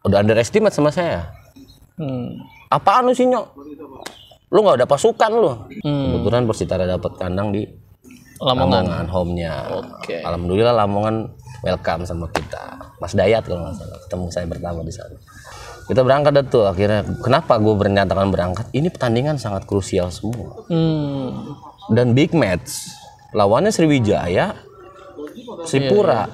udah underestimate sama saya. Apaan lu Sinyo? Lu nggak ada pasukan lu. Kebetulan Persitara dapat kandang di Lamongan home-nya. Alhamdulillah Lamongan welcome sama kita. Mas Dayat kalau nggak salah, ketemu saya pertama di sana. Kita berangkat dah tuh akhirnya. Kenapa gue menyatakan berangkat? Ini pertandingan sangat krusial semua. Dan big match. Lawannya Sriwijaya, Sripura.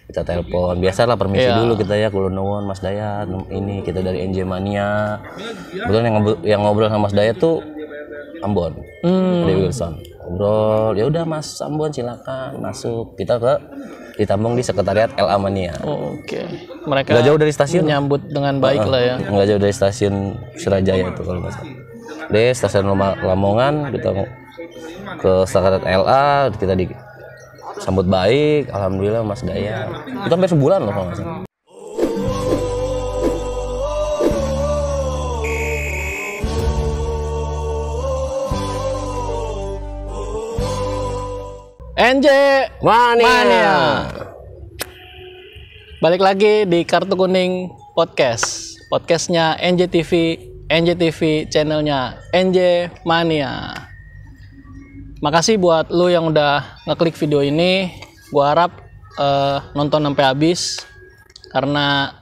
Kita telepon, biasalah permisi dulu kita ya, kulo nuwun Mas Dayat, ini kita dari NJ Mania. Kebetulan yang ngobrol sama Mas Dayat tuh Ambon, dari Wilson. Ngobrol, ya udah Mas Ambon silakan masuk. Kita ditampung di sekretariat LA Mania. Mereka nggak jauh dari stasiun, menyambut dengan baik lah ya. Nggak jauh dari stasiun Surajaya itu kalau nggak salah. Di stasiun Lamongan kita ke sekretariat LA, kita disambut baik. Alhamdulillah Mas Dayat. Itu sampai sebulan loh kalau nggak salah. NJ Mania. Balik lagi di Kartu Kuning Podcast. Podcastnya NJTV channelnya NJ Mania. Makasih buat lu yang udah ngeklik video ini. Gua harap nonton sampai habis. Karena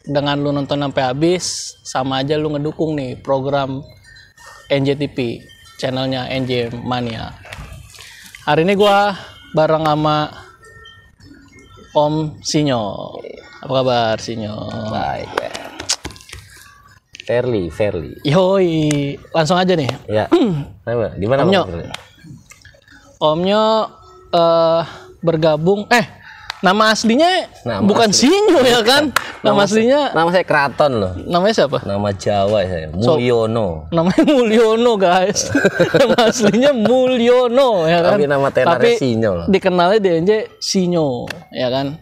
dengan lu nonton sampai habis, sama aja lu ngedukung nih program NJTV channelnya NJ Mania. Hari ini gue bareng sama Om Sinyo. Apa kabar Sinyo? Baik ya. Fairly. Yoi, langsung aja nih. Ya. Gimana Omnyo? Omnyo bergabung. Nama aslinya bukan asli. Sinyo ya kan? Nama aslinya. Nama saya Kraton loh. Namanya siapa? Nama Jawa saya. Mulyono. Namanya Mulyono guys. Nama aslinya Mulyono ya kan? Tapi nama tenarnya Sinyo loh. Dikenalnya di NJ Sinyo ya kan?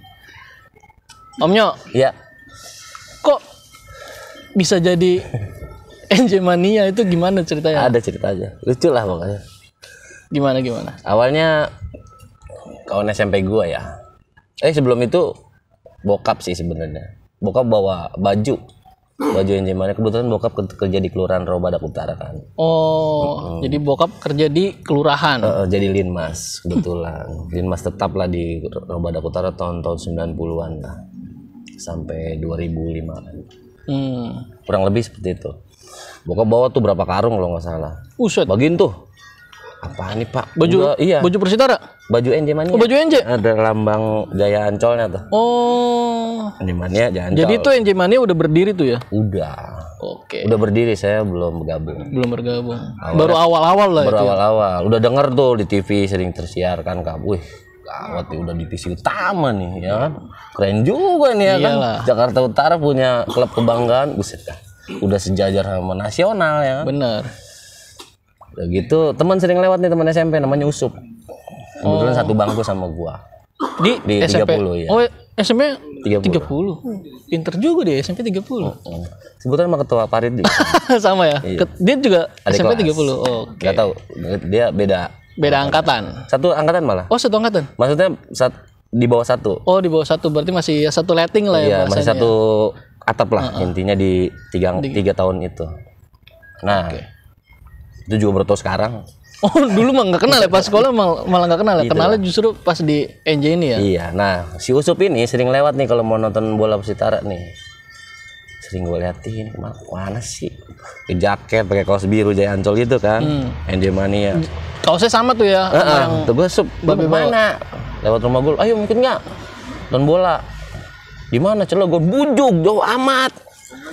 Omnyo. Iya. Kok bisa jadi NJ Mania itu gimana ceritanya? Ada ceritanya. Lucu lah pokoknya. Gimana? Awalnya kawan SMP gua ya. Sebelum itu bokap sih sebenarnya. Bokap bawa baju NJ Mania. Kebetulan bokap kerja di Kelurahan Robadak Utara kan. Jadi bokap kerja di kelurahan. Jadi linmas kebetulan. Linmas tetap lah di Robadak Utara tahun-tahun 90-an lah. Sampai 2005 kan. Kurang lebih seperti itu. Bokap bawa tuh berapa karung kalau nggak salah. Bagiin tuh. Apaan nih Pak? Baju Persitara? Baju NJ Mania. Baju NJ? Ada lambang Jaya Ancolnya tuh. NJ Mania, Jaya Ancol. Jadi itu NJ Mania udah berdiri tuh ya? Udah. Udah berdiri, saya belum bergabung. Baru awal-awal lah. Awal-awal. Udah denger tuh di TV sering tersiarkan kan. Wih, gawat nih, udah divisi utama nih ya kan. Keren juga nih ya kan. Jakarta Utara punya klub kebanggaan. Buset dah. Udah sejajar sama nasional ya kan. Bener. Udah gitu, teman sering lewat nih, teman SMP namanya Usup. Kebetulan satu bangku sama gua. Di SMP? 30 ya. SMP 30. Pinter juga dia SMP 30. Sebetulnya sama ketua Parid sama ya? Iya. Dia juga adik SMP kelas. 30. Gak tahu, dia beda angkatan. Satu angkatan malah. Satu angkatan. Maksudnya di bawah satu. Di bawah satu, berarti masih satu letting lah ya. Iya, masih satu atap lah. Intinya di tiga tahun itu. Nah, itu juga baru tahu sekarang. Dulu mah nggak kenal ya, pas sekolah malah nggak kenal ya. Kenalnya justru pas di NJ ini ya. Iya, nah si Usup ini sering lewat nih kalau mau nonton bola Persitara nih. Sering gue liatin, mana sih? Pakai jaket, pakai kaos biru Jaya Ancol gitu kan. NJ Mania. Kaosnya sama tuh ya. Tuh gue Sup, mana? Lewat rumah gue, ayo mungkin nggak nonton bola. Di mana Cilegon? Bujuk, jauh amat.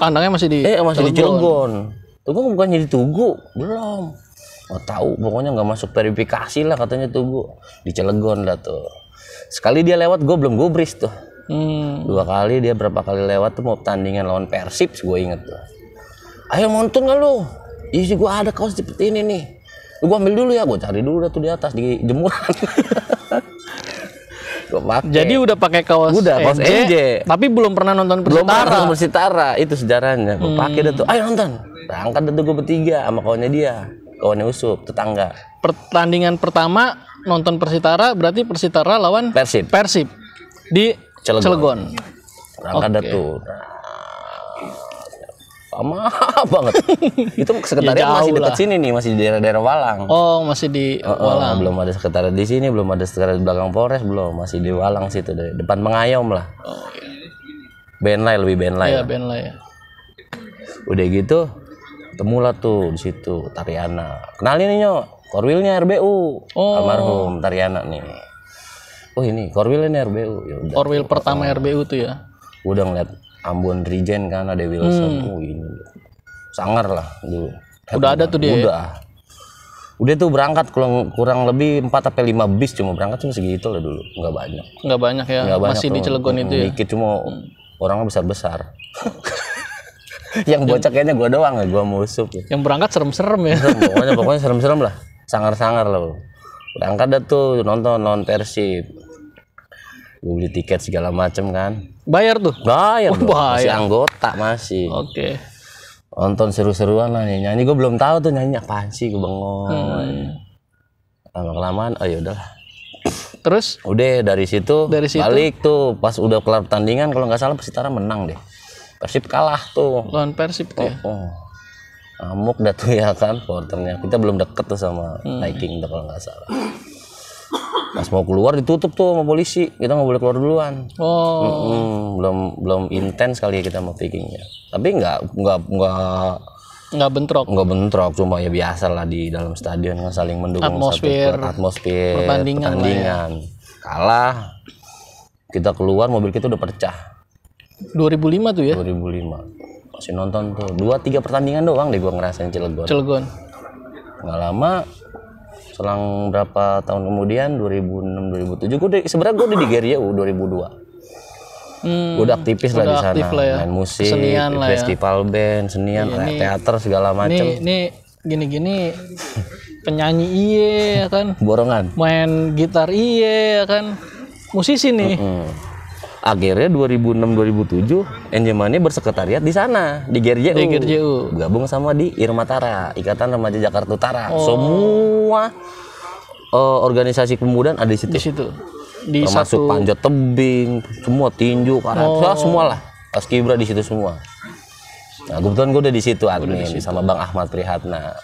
Kandangnya masih di Cilegon. Tugu bukannya di Tugu, belum. Tahu, pokoknya nggak masuk verifikasi lah katanya Tugu. Di Cilegon lah tuh. Sekali dia lewat, gue belum gubris tuh. 2 kali dia berapa kali lewat tuh mau pertandingan lawan Persib, gue inget tuh. Ayo nonton nggak lu? Iya sih gue ada kaos seperti ini nih. Gue ambil dulu ya, gue cari dulu dah tuh di atas di jemuran. Jadi udah pakai kaos NJ, tapi belum pernah nonton Persitara. Itu sejarahnya. Gue pakai dah tuh. Ayo nonton. Berangkat dah tuh gue bertiga sama kawannya dia, kawannya Usup, tetangga. Pertandingan pertama nonton Persitara berarti Persitara lawan Persib di Cilegon. Berangkat dah tuh. Lama banget. Itu sekretariat Ya, masih jauh dekat lah. sini nih, masih di daerah-daerah Walang. Oh, masih di Walang. Belum ada sekretariat di sini, belum ada sekretariat di belakang Polres, belum. Masih di Walang situ, dari depan Pengayom lah. Oh iya. Benlai, lebih Benlai. Iya, lah. Benlai ya. Udah gitu, temulah tuh di situ Tariana. Kenalin nih Nyok, korwilnya RBU. Almarhum Tariana nih. Oh ini korwilnya RBU. Ya udah. Korwil pertama RBU tuh ya. Udah ngeliat Ambon Regen kan, ada Wilson. Ini sangar lah dulu. Udah ada tuh dia. Udah tuh berangkat kurang lebih 4 sampai 5 bis, cuma berangkat cuma segitu lah dulu, nggak banyak. Nggak banyak ya. Nggak banyak masih di Cilegon itu ya. Dikit, cuma orangnya besar-besar. Yang bocah kayaknya gue doang ya, gue musuh. Yang berangkat serem-serem ya. Pokoknya serem-serem lah, sangar-sangar lah. Berangkat dah tuh nonton Persib. Gue beli tiket segala macem kan. Bayar tuh. Bayar dong. Bayar. Masih anggota masih. Oke. Nonton seru-seruan lah nyanyi. Gue belum tahu tuh nyanyi apaan sih, gue bengong. Lama-kelamaan, oh ya udahlah. Terus? Udah dari situ balik tuh pas udah kelar pertandingan, kalau nggak salah Persitara menang deh. Persib kalah tuh. Lawan Persib tuh ya. Amuk dah tuh ya kan porternya. Kita belum deket tuh sama Viking tuh kalau nggak salah. Pas mau keluar ditutup tuh sama polisi, kita nggak boleh keluar duluan. Belum intens kali ya kita mau Vikingnya. Tapi nggak bentrok, cuma ya biasa lah di dalam stadion kan saling mendukung atmosfer pertandingan. Kalah, kita keluar mobil kita udah pecah. 2005 tuh ya. 2005 masih nonton tuh 2-3 pertandingan doang deh gua ngerasain Cilegon. Nggak lama, selang berapa tahun kemudian 2006 2007 sebenarnya gue udah di GRJU 2002. Gue udah aktivis lah di sana, ya. Main musik, festival band, senian, teater segala macam. Ini gini-gini penyanyi ya kan, borongan, main gitar ya kan, musisi nih. Akhirnya 2006-2007 NJ Mania bersekretariat di sana di GRJU. Gabung sama di Irmatara, Ikatan Remaja Jakarta Utara. Semua organisasi kepemudaan ada di situ. Termasuk panjat tebing, semua tinju, karate, semua lah. Paskibra di situ semua. Nah, kebetulan gue udah di situ admin sama Bang Ahmad Prihatna.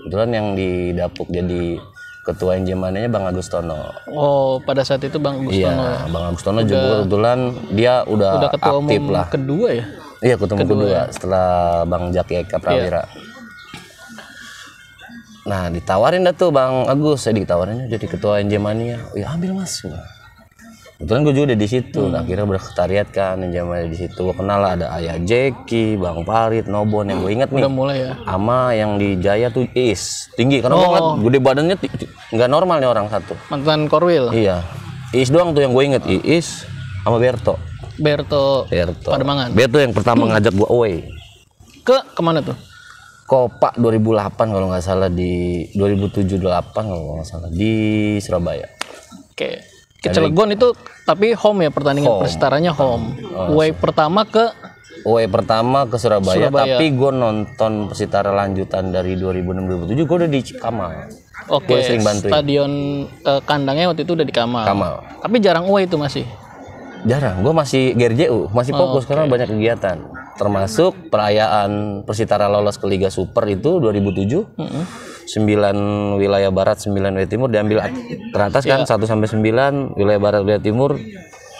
Kebetulan yang didapuk jadi ketua NJ Mania Bang Agustono. Oh, pada saat itu Bang Agustono. Iya, Bang Agustono juga kebetulan dia udah ketua aktif umum lah. Kedua ya? Iya, ketua umum kedua setelah Bang Jaki Eka Prawira. Nah, ditawarin dah tuh Bang Agus, saya ditawarinnya jadi ketua NJ Mania. Oh, ya ambil Mas. Kebetulan gue juga udah di situ. Nah, akhirnya bersekretariat kan NJ Mania di situ. Gue kenal lah ada Ayah Jeki, Bang Farid, Nobon yang gue inget nih. Udah mulai ya. Ama yang di Jaya tuh Is, tinggi karena banget, gede badannya nggak normal nih orang satu. Mantan Korwil. Iya. Is doang tuh yang gue inget, Is sama Berto. Pademangan. Berto yang pertama ngajak gue away. Kemana tuh? Kopak 2008 kalau nggak salah, di 2007-2008 kalau nggak salah di Surabaya. Oke. Ke Cilegon itu tapi home ya, pertandingan Persitaranya home. Away pertama ke Surabaya. Tapi gue nonton Persitara lanjutan dari 2006-2007 gue udah di Kamal. Oke. Sering bantuin. Stadion kandangnya waktu itu udah di Kamal. Tapi jarang away itu masih. Jarang, gue masih GRJU, masih fokus karena banyak kegiatan. Termasuk perayaan Persitara lolos ke Liga Super itu 2007. 9 wilayah barat, 9 wilayah timur diambil teratas kan, 1 sampai 9 wilayah barat, wilayah timur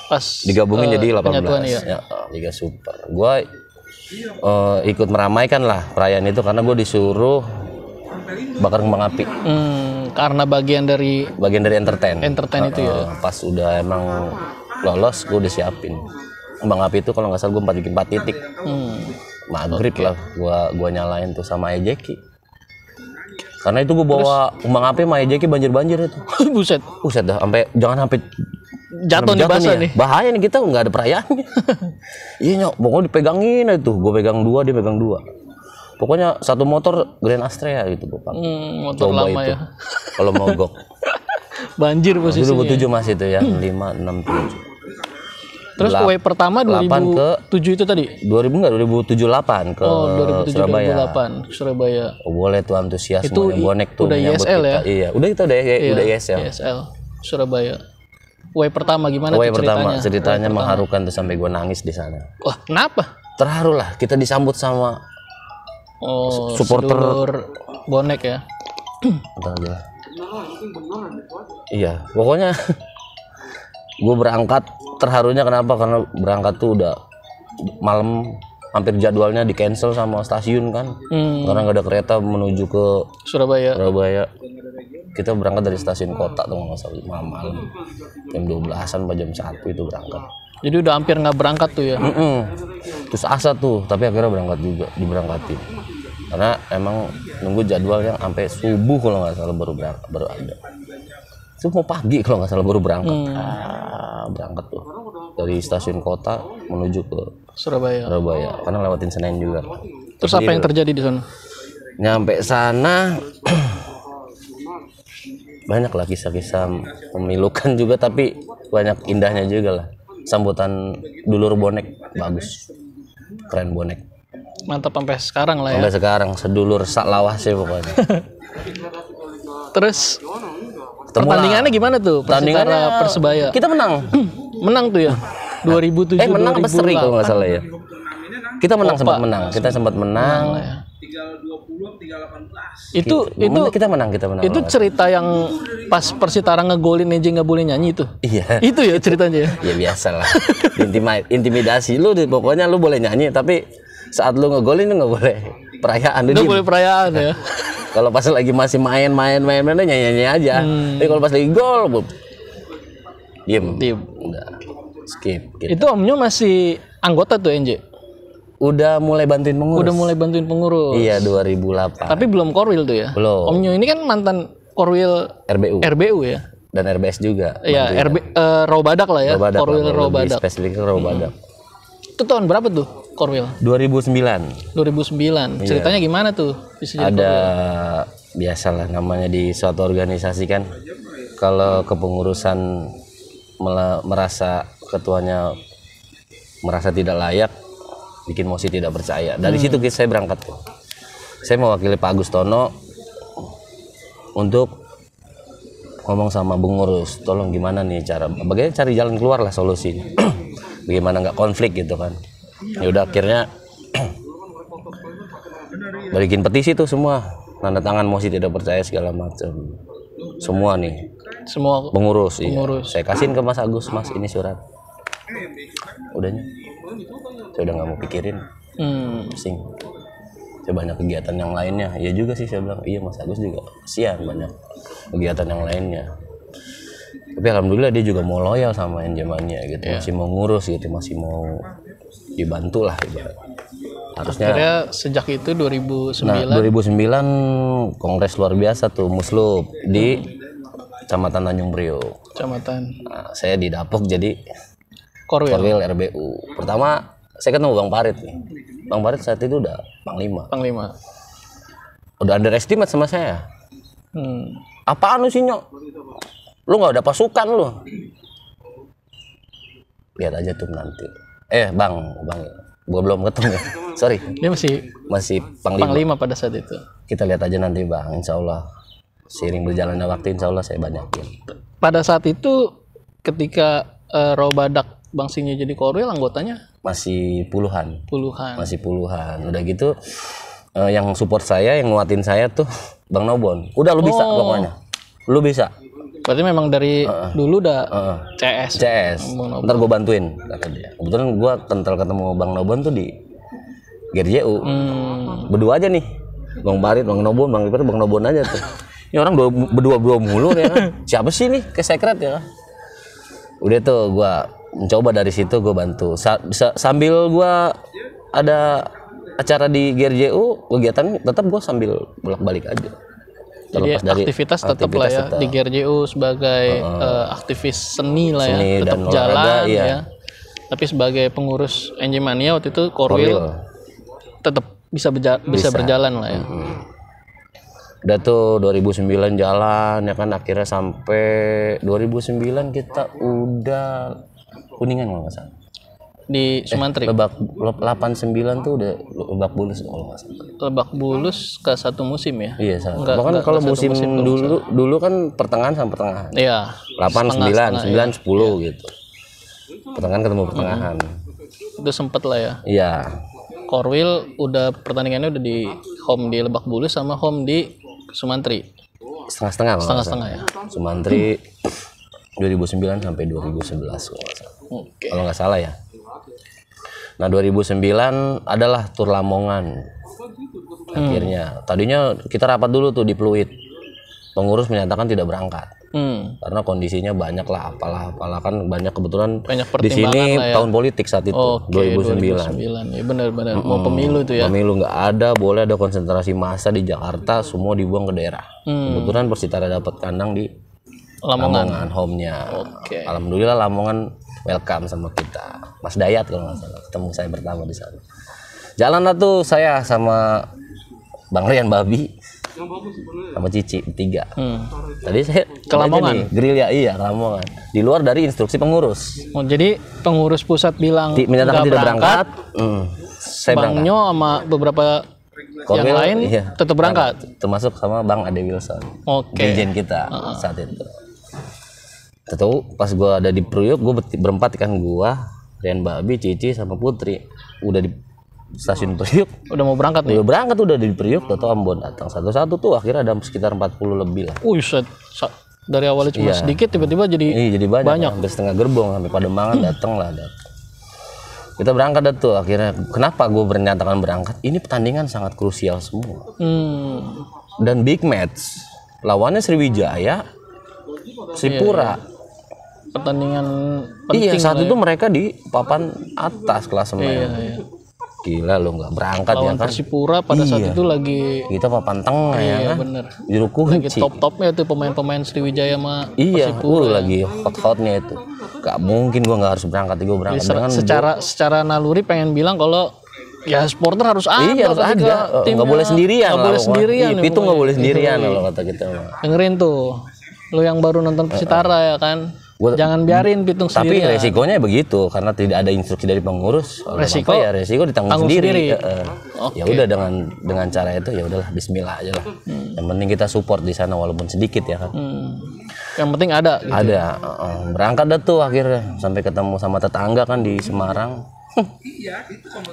pas digabungin jadi 18 ya, Liga Super. Gua ikut meramaikan lah perayaan itu karena gue disuruh bakar kembang api. Karena bagian dari entertain itu ya. Pas udah emang lolos gue udah siapin kembang api itu, kalau nggak salah gue 4 titik. Maghrib lah gua nyalain tuh sama Ejeki. Karena itu gue bawa kembang api sama Ejeki banjir itu. Buset dah, jangan sampai jatuh nih basah nih. Bahaya nih, kita nggak ada perayaannya. Iya Nyok, pokoknya dipegangin itu. Gue pegang 2, dia pegang 2. Pokoknya satu motor Grand Astrea gitu gue pakai. Motor coba lama itu. Ya. Kalau mogok. Banjir posisinya. 2007 masih itu ya, 5, 6, 7. Terus away pertama 2007 itu tadi? 2007-8 ke Surabaya. Surabaya. Oh, boleh tuh antusias itu bonek tuh. Udah ISL ya? Iya, udah ISL. ISL Surabaya. Away pertama gimana away tuh ceritanya? Ceritanya mengharukan tuh sampai gue nangis di sana. Wah, kenapa? terharu lah, kita disambut sama supporter bonek ya. Bentar aja. Iya, pokoknya gue berangkat terharunya kenapa? Karena berangkat tuh udah malam, hampir jadwalnya di cancel sama stasiun kan, karena nggak ada kereta menuju ke Surabaya. Kita berangkat dari stasiun kota tuh nggak salah malam jam 12-an atau jam 1 itu berangkat. Jadi udah hampir nggak berangkat tuh ya. Terus asa tuh, tapi akhirnya berangkat juga, diberangkatin. Karena emang nunggu jadwal yang sampai subuh kalau nggak salah baru ada. Itu mau pagi kalau nggak salah baru berangkat. Berangkat tuh dari stasiun kota menuju ke Surabaya. Karena lewatin Senen juga. Terus apa yang terjadi di sana? Nyampe sana banyak lah kisah-kisah memilukan juga, tapi banyak indahnya juga lah. Sambutan dulur bonek bagus, keren bonek. Mantap sampai sekarang lah ya. Sampai sekarang sedulur sak lawas sih pokoknya. Terus pertandingannya gimana tuh? Persitara Persebaya. Kita menang. Menang tuh ya. 2007 menang apa seri kalau nggak salah ya. Kita menang, sempat menang. Itu kita menang. Itu cerita yang pas Persitara ngegolin aja nggak boleh nyanyi itu. Iya. Itu ya ceritanya. Ya biasa lah. Intimidasi lu, pokoknya lu boleh nyanyi, tapi saat lu ngegolin lu nggak boleh perayaan. Nggak boleh perayaan ya. Kalau pas lagi masih main nyanyi aja. Tapi kalau pas lagi gol, diem. Udah skip. Gitu. Itu Om Nyo masih anggota tuh NJ? Udah mulai bantuin pengurus. Iya, 2008. Tapi belum Korwil tuh ya? Belum. Om Nyo ini kan mantan Korwil RBU ya? Dan RBS juga. Iya, Robadak lah ya. Korwil Robadak. Spesifiknya Robadak. Itu tahun berapa tuh Korwil? 2009. Ceritanya gimana tuh? Ada biasalah namanya di suatu organisasi kan. Kalau kepengurusan merasa ketuanya merasa tidak layak, bikin mosi tidak percaya. Dari situ saya berangkat tuh. Saya mewakili Pak Agustono untuk ngomong sama pengurus, tolong gimana nih bagaimana cari jalan keluar lah, solusi. Bagaimana nggak konflik gitu kan. Ya udah akhirnya bikin petisi tuh semua, tanda tangan mosi tidak percaya segala macam. Semua pengurus. Iya. Saya kasihin ke Mas Agus, Mas ini surat. Udahnya. Saya udah nggak mau pikirin. Pusing. Saya banyak kegiatan yang lainnya. Iya juga sih saya bilang. Iya Mas Agus juga kasihan banyak kegiatan yang lainnya. Tapi alhamdulillah dia juga mau loyal sama NJ Mania gitu. Masih mau ngurus gitu, masih mau dibantu lah ibaratnya. Harusnya akhirnya sejak itu 2009 kongres luar biasa tuh Muslub di Kecamatan Tanjung Priok. Nah, saya di Dapok jadi Korwil RBU. Pertama saya ketemu Bang Parit nih. Bang Parit saat itu udah Panglima. Udah underestimate sama saya. Apaan lu sih Nyok? Lu nggak ada pasukan lu. Lihat aja tuh nanti. Bang, gua belum ketemu. Sorry. Dia masih Panglima pada saat itu. Kita lihat aja nanti Bang, insya Allah. Seiring berjalannya waktu insya Allah saya banyakin. Pada saat itu ketika Robadak Bang Sinyo jadi Korwil, anggotanya masih puluhan. Masih puluhan. Udah gitu yang support saya, yang nguatin saya tuh Bang Nobon. Udah lu bisa pokoknya. Lu bisa. Berarti memang dari dulu udah CS. Ntar gue bantuin kata dia. Kebetulan gue ketemu Bang Nobon tuh di GRJU. Berdua aja nih. Bang Parit, Bang Nobon, Bang Nobon aja tuh. Ini orang berdua mulu ya kan. Siapa sih nih ke sekret ya kan. Udah tuh gue mencoba dari situ gue bantu. Sambil gue ada acara di GRJU, kegiatan tetap gue sambil bolak-balik aja. Jadi aktivitas tetap lah ya di GRJU sebagai aktivis seni lah ya, tetap jalan ya. Tapi sebagai pengurus NJ Mania waktu itu Korwil tetap bisa berjalan lah ya. Udah tuh 2009 jalan ya kan, akhirnya sampai 2009 kita udah Kuningan kalau nggak salah. Di Sumantri. Lebak 89 tuh udah Lebak Bulus kalau nggak salah. Lebak Bulus ke satu musim ya? Iya salah. Bahkan kalau musim dulu kan pertengahan sama pertengahan. Iya. 8, 9, 10 gitu. Pertengahan ketemu pertengahan. itu sempet lah ya. Iya. Korwil udah pertandingannya udah di home di Lebak Bulus sama home di Sumantri. Setengah-setengah ya. Sumantri 2009 sampai 2011 kalau nggak salah ya. Nah 2009 adalah tur Lamongan. Akhirnya tadinya kita rapat dulu tuh di Pluit. Pengurus menyatakan tidak berangkat. Karena kondisinya banyak lah, apalah kan banyak kebetulan di sini ya. Tahun politik saat itu 2009. Ya benar-benar mau pemilu tuh ya. Pemilu nggak ada, boleh ada konsentrasi massa di Jakarta, semua dibuang ke daerah. Kebetulan Persitara dapat kandang di Lamongan home-nya. Alhamdulillah Lamongan welcome sama kita. Mas Dayat kalau nggak salah, ketemu saya pertama di sana. Jalan lah tuh saya sama Bang Rian Babi sama Cici bertiga. Tadi saya ke Lamongan. Gerilya ke Lamongan. Di luar dari instruksi pengurus. Jadi pengurus pusat bilang menyatakan tidak berangkat. Saya Bang Nyo sama beberapa yang lain tetap berangkat. Termasuk sama Bang Ade Wilson. Dirjen kita saat itu. Tahu pas gua ada di Priuk, gua berempat kan, gua, Rian Babi, Cici sama Putri. Udah di stasiun Priuk, udah mau berangkat nih. Udah di Priuk, atau Ambon datang satu-satu tuh, akhirnya ada sekitar 40 lebih lah. Dari awalnya cuma sedikit tiba-tiba jadi banyak. Hampir setengah gerbong sampai Pademangan datang. Kita berangkat tuh akhirnya. Kenapa gue menyatakan berangkat? Ini pertandingan sangat krusial semua. Dan big match. Lawannya Sriwijaya, Sripura. Pertandingan penting. Saat itu mereka di papan atas klasemen. Gila lo nggak berangkat lawan ya kan? Persipura pada saat itu lagi kita papan tengah ya kan? Bener. Juru kunci. Lagi top-topnya tuh pemain-pemain Sriwijaya sama Persipura. Lagi hot-hotnya itu. Gak mungkin gua nggak harus berangkat, gue berangkat. Secara naluri pengen bilang kalau ya supporter harus ada. Harus ada. Nggak boleh sendirian. Nggak boleh sendirian. Itu nggak boleh sendirian kalau kata kita. Dengerin tuh, lo yang baru nonton Persitara ya kan? Jangan biarin Pitung sendiri. Tapi resikonya begitu karena tidak ada instruksi dari pengurus. Resiko ditanggung sendiri. Ya udah dengan cara itu ya udahlah, bismillah aja lah. Yang penting kita support di sana walaupun sedikit ya kan. Yang penting ada. Gitu. Ada. Berangkat dah tuh akhirnya sampai ketemu sama tetangga kan di Semarang.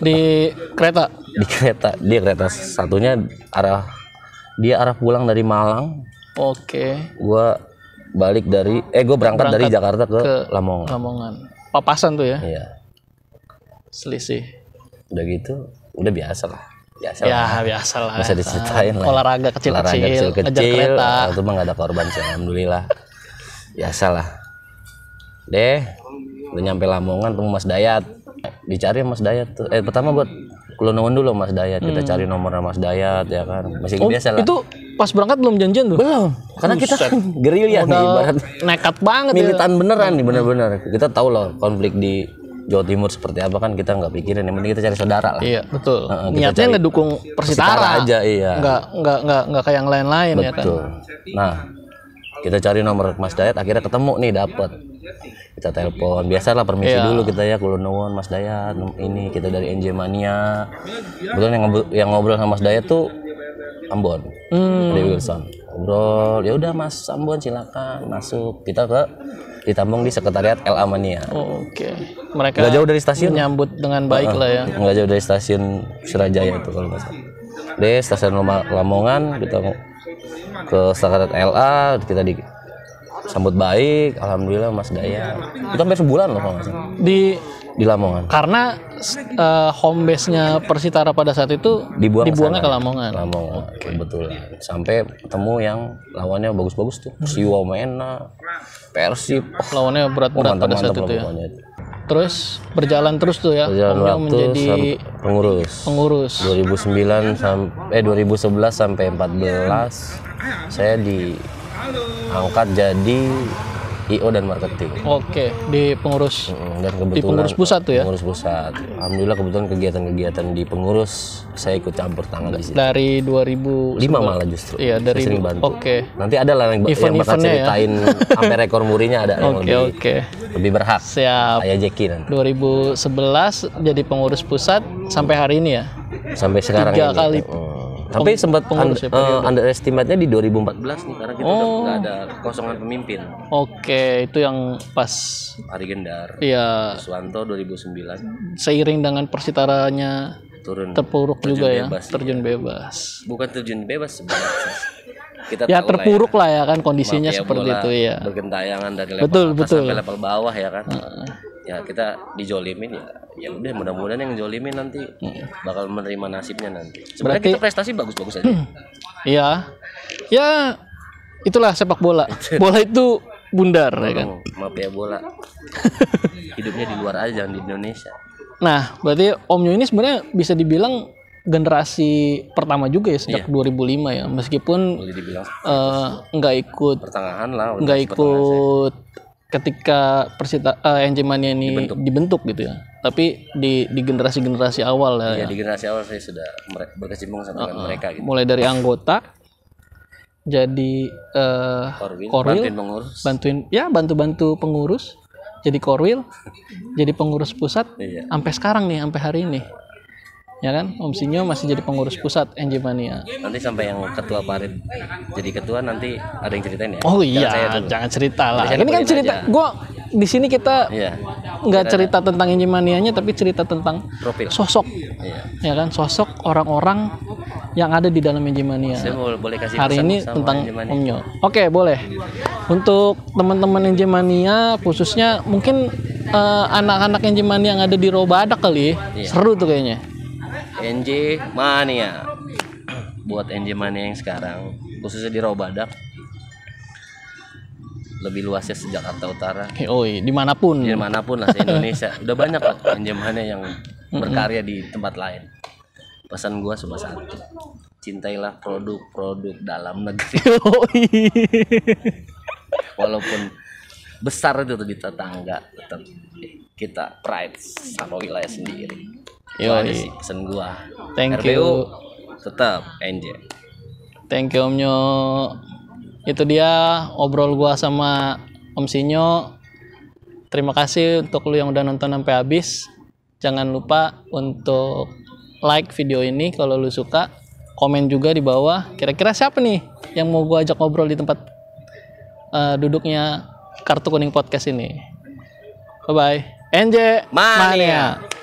Di kereta. Dia kereta satunya arah pulang dari Malang. Gua balik gue berangkat dari Jakarta ke Lamongan. Papasan tuh ya? Iya. Selisih. Udah gitu, udah biasa lah. Biasa lah. Bisa diceritain lah. Olahraga kecil-kecil, ngejar kereta. Itu mah nggak ada korban sih, alhamdulillah. Biasa lah. Udah nyampe Lamongan temu Mas Dayat. Dicari Mas Dayat tuh. Pertama buat Kulonuwun dulu Mas Dayat. Kita cari nomornya Mas Dayat ya kan. Masih biasa lah. Itu pas berangkat belum janjian tuh? Belum. Karena kita gerilya nih ibarat. Nekat banget. Militan beneran nih, bener-bener. Kita tahu loh konflik di Jawa Timur seperti apa kan, kita nggak pikirin. Yang penting kita cari saudara lah. Iya betul. Niatnya ngedukung Persitara aja. Iya. Nggak kayak yang lain-lain ya kan. Betul. Nah kita cari nomor Mas Dayat, akhirnya ketemu nih, dapet. Kita telepon, biasalah permisi dulu kita ya, Kulonuwun Mas Dayat, ini kita dari NJ Mania. Kebetulan yang ngobrol sama Mas Dayat tuh Ambon, Ade Wilson. Ngobrol, ya udah Mas Ambon silakan masuk. Kita ditambung di sekretariat LA Mania. Mereka nggak jauh dari stasiun, menyambut dengan baik lah ya. Nggak jauh dari stasiun Surajaya itu kalau nggak salah. Stasiun Lamongan, kita ke sekretariat LA, kita disambut baik, alhamdulillah Mas Dayat. Itu sampai sebulan loh kalau nggak salah. Di Lamongan. Karena home base-nya Persitara pada saat itu dibuangnya ke Lamongan. Kebetulan. Sampai ketemu yang lawannya bagus-bagus tuh. Persiwa Mena, Persib. Lawannya berat-berat pada saat itu ya. Terus berjalan terus tuh ya. Menjadi pengurus. 2011 sampai 14 saya diangkat jadi IO dan marketing. Di pengurus. Dan kebetulan di pengurus pusat tuh ya. Pengurus pusat. Alhamdulillah kebetulan kegiatan-kegiatan di pengurus saya ikut campur tangan di sini. Dari 2005 malah justru. Iya, dari sering bantu. Nanti ada lah yang bakal ceritain sampai rekor murinya ada yang lebih berhak. Siap. Ayah Jeki nanti. 2011 jadi pengurus pusat sampai hari ini ya. Sampai sekarang 3 kali Tapi sempat underestimate-nya di 2014 nih karena kita udah nggak ada kosongan pemimpin. Oke, itu yang pas Ari Gendar. Iya. Suwanto 2009. Seiring dengan persitaranya terpuruk juga ya, terjun juga. Bebas. Bukan terjun bebas sebenarnya. Kita ya terpuruk lah ya kan kondisinya seperti itu ya. Bergentayangan dari level atas sampai level bawah ya kan. Ya kita dijolimin ya udah mudah-mudahan yang jolimin nanti bakal menerima nasibnya nanti. Sebenarnya kita prestasi bagus-bagus aja. Iya. Ya itulah sepak bola. Bola itu bundar ya kan. Maaf ya bola. Hidupnya di luar aja, jangan di Indonesia. Nah, berarti Om Nyo ini sebenarnya bisa dibilang generasi pertama juga ya sejak 2005 ya, meskipun nggak ikut pertengahan lah, nggak ikut ketika NJ Mania ini dibentuk gitu ya, tapi di generasi awal ya. Di generasi awal saya sudah berkecimpung sama mereka gitu. Mulai dari anggota jadi korwil, bantu pengurus, jadi korwil, jadi pengurus pusat, sampai sekarang nih, sampai hari ini. Ya kan, Om Sinyo masih jadi pengurus pusat NJ Mania. Nanti sampai yang ketua parit jadi ketua nanti ada yang ceritain ya. Oh iya, jangan cerita lah. Ini kan cerita, gua di sini kita nggak cerita tentang NJ Manianya, tapi cerita tentang sosok. Ya kan, sosok orang-orang yang ada di dalam NJ Mania. Saya boleh kasih hari ini tentang Om Nyo. Oke, boleh. Untuk teman-teman NJ Mania, khususnya mungkin anak-anak NJ Mania yang ada di Robadak kali, seru tuh kayaknya. NJ Mania buat NJ Mania yang sekarang khususnya di Robadak lebih luasnya Jakarta Utara. Dimanapun lah se Indonesia udah banyak lah NJ Mania yang berkarya di tempat lain. Pesan gua cuma satu, cintailah produk-produk dalam negeri. Walaupun besar itu di tetangga, tetap kita pride sama wilayah sendiri. Ini sih pesan gua. Thank RBU, you. Tetap NJ. Thank you Om Nyo. Itu dia obrol gua sama Om Sinyo. Terima kasih untuk lu yang udah nonton sampai habis. Jangan lupa untuk like video ini kalau lu suka. Komen juga di bawah. Kira-kira siapa nih yang mau gua ajak ngobrol di tempat duduknya Kartu Kuning Podcast ini. Bye bye. NJ Mania.